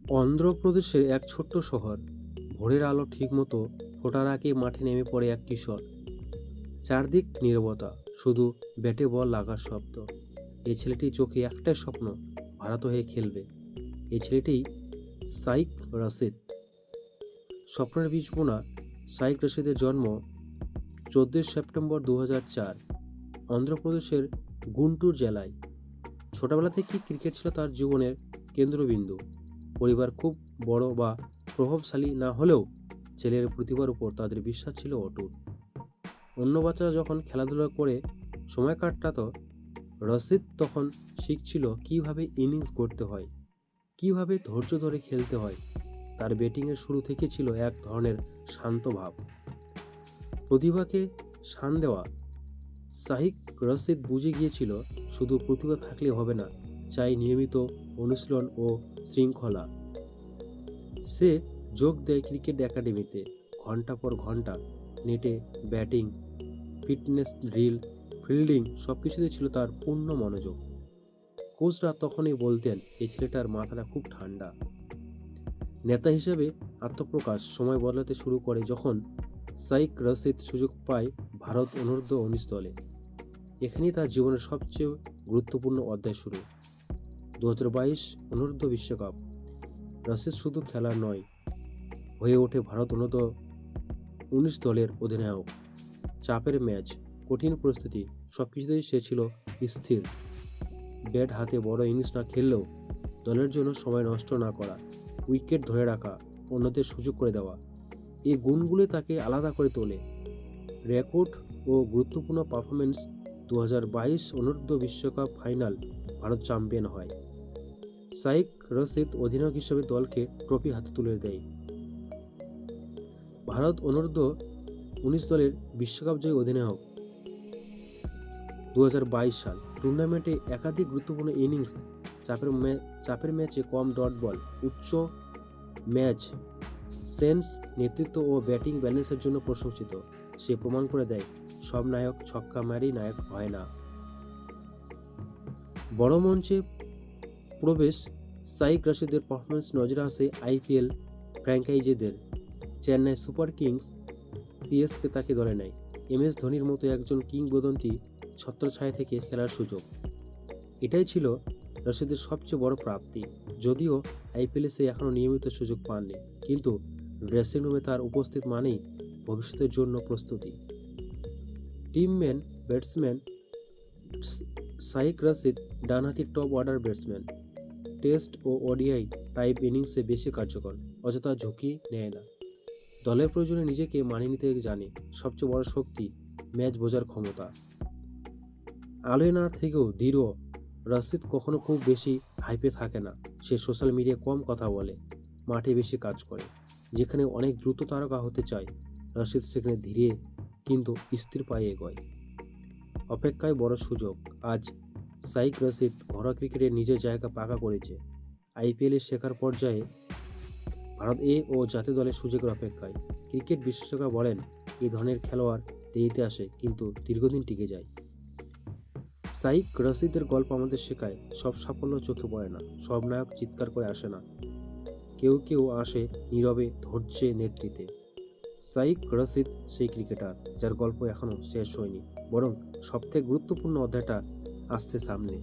অন্ধ্রপ্রদেশের এক ছোট্ট শহর। ভোরের আলো ঠিকমতো ফোটার আগে মাঠে নেমে পড়ে এক কিশোর। চারদিক নীরবতা, শুধু ব্যাটে বল লাগার শব্দ। এই ছেলেটির চোখে একটাই স্বপ্ন, ভারত হয়ে খেলবে। এই ছেলেটিই সাইক রশিদ। স্বপ্নের বীজ বোনা সাইক রশিদের জন্ম 14 সেপ্টেম্বর 2004 অন্ধ্রপ্রদেশের গুন্টুর জেলায়। ছোটবেলা থেকেই ক্রিকেট ছিল তার জীবনের কেন্দ্রবিন্দু। পরিবার খুব বড় বা প্রভাবশালী না হলেও ছেলের প্রতিভার উপর তাদের বিশ্বাস ছিল অটুট। অন্য বাচ্চারা যখন খেলাধুলা করে সময় কাটাতো, রশিদ তখন শিখছিল কিভাবে ইনিংস গড়তে হয়, কিভাবে ধৈর্য ধরে খেলতে হয়। তার ব্যাটিংয়ের শুরু থেকে ছিল এক ধরনের শান্ত ভাব, প্রতিভাকে শান দেওয়া। সাইক রশিদ বুঝে গিয়েছিল শুধু প্রতিভা থাকলে হবে না, চাই নিয়মিত অনুশীলন ও শৃঙ্খলা। সে যোগ দেয় ক্রিকেট একাডেমিতে। ঘন্টা পর ঘন্টা নেটে ব্যাটিং, ফিটনেস ড্রিল, ফিল্ডিং সবকিছুতে ছিল তার পূর্ণ মনোযোগ। কোচরা তখনই বলতেন এই ছেলেটার মাথাটা খুব ঠান্ডা। নেতা হিসেবে আত্মপ্রকাশ সময় বদলাতে শুরু করে যখন সাইক রশিদ সুযোগ পায় ভারত অনূর্ধ্ব-19 দলে। এখানেই তার জীবনের সবচেয়ে গুরুত্বপূর্ণ অধ্যায় শুরু। 2022 অনূর্ধ্ব বিশ্বকাপ। রশিদ শুধু খেলার নয়, হয়ে ওঠে ভারত অনূর্ধ্ব-19 দলের অধিনায়ক। চাপের ম্যাচ, কঠিন পরিস্থিতি, সবকিছুতেই সে ছিল স্থির। ব্যাট হাতে বড় ইনিংস না খেললেও দলের জন্য সময় নষ্ট না করা, উইকেট ধরে রাখা, অন্যদের সুযোগ করে দেওয়া, এই গুণগুলি তাকে আলাদা করে তোলে। রেকর্ড ও গুরুত্বপূর্ণ পারফরমেন্স। 2022 অনূর্ধ্ব বিশ্বকাপ ফাইনাল, ভারত চ্যাম্পিয়ন হয়। সাইক রশিদ অধিনায়ক হিসেবে দলকে ট্রফি হাতে তুলে দেয়। ভারত অনূর্ধ্ব-19 দলের বিশ্বকাপ জয়ী অধিনায়ক। 2022 সাল টুর্নামেন্টে একাধিক গুরুত্বপূর্ণ ইনিংস, চাপের ম্যাচে কম ডট বল, উচ্চ ম্যাচ সেন্স, নেতৃত্ব ও ব্যাটিং ব্যালেন্সের জন্য প্রশংসিত। সে প্রমাণ করে দেয় সব নায়ক ছক্কা মারি নায়ক হয় না। বড় মঞ্চে প্রবেশ। সাইক রশিদের পারফরমেন্স নজরে আসে আইপিএল ফ্র্যাঞ্চাইজিদের। চেন্নাই সুপার কিংস, সিএসকে তাকে দলে নেয়। এমএস ধোনির মতো একজন কিংবদন্তি ছত্রছায়া থেকে খেলার সুযোগ। এটাই ছিল রশিদের সবচেয়ে বড় প্রাপ্তি। যদিও আইপিএলে সে এখনও নিয়মিত সুযোগ পাননি, কিন্তু ড্রেসিং রুমে তার উপস্থিত মানেই ভবিষ্যতের জন্য প্রস্তুতি। টিমম্যান ব্যাটসম্যান সাইক রশিদ ডানহাতি টপ অর্ডার ব্যাটসম্যান। টেস্ট ও ওডিআই টাইপ ইনিংসে বেশি কার্যকর, অযথা ঝুঁকি নেয় না। দলের প্রয়োজনে নিজেকে মানিয়ে নিতে জানে। সবচেয়ে বড় শক্তি ম্যাচ বোঝার ক্ষমতা। আলোয় না থেকেও দৃঢ়। রশিদ কখনো খুব বেশি হাইপে থাকে না। সে সোশ্যাল মিডিয়ায় কম কথা বলে, মাঠে বেশি কাজ করে। যেখানে অনেক দ্রুত তারকা হতে চায়, রশিদ সেখানে ধীরে কিন্তু স্থির পায়ে এগোয়। অপেক্ষায় বড় সুযোগ। আজ সাইক রশিদ ঘরোয়া ক্রিকেটে নিজের জায়গা পাকা করেছে। আইপিএলের শেখার পর্যায়ে ভারত ও জাতীয় দলের সুযোগের অপেক্ষায়। ক্রিকেট বিশেষজ্ঞরা বলেন এই ধরনের খেলোয়াড় দেরিতে আসে কিন্তু দীর্ঘদিন টিকে যায়। সাইক রশিদের গল্প আমাদের শেখায় সব সাফল্য চোখে পড়ে না, সব নায়ক চিৎকার করে আসে না, কেউ কেউ আসে নীরবে, ধৈর্যে, নেতৃত্বে। সাইক রশিদ সেই ক্রিকেটার যার গল্প এখনো শেষ হয়নি, বরং সবথেকে গুরুত্বপূর্ণ অধ্যায়টা আসছে সামনে।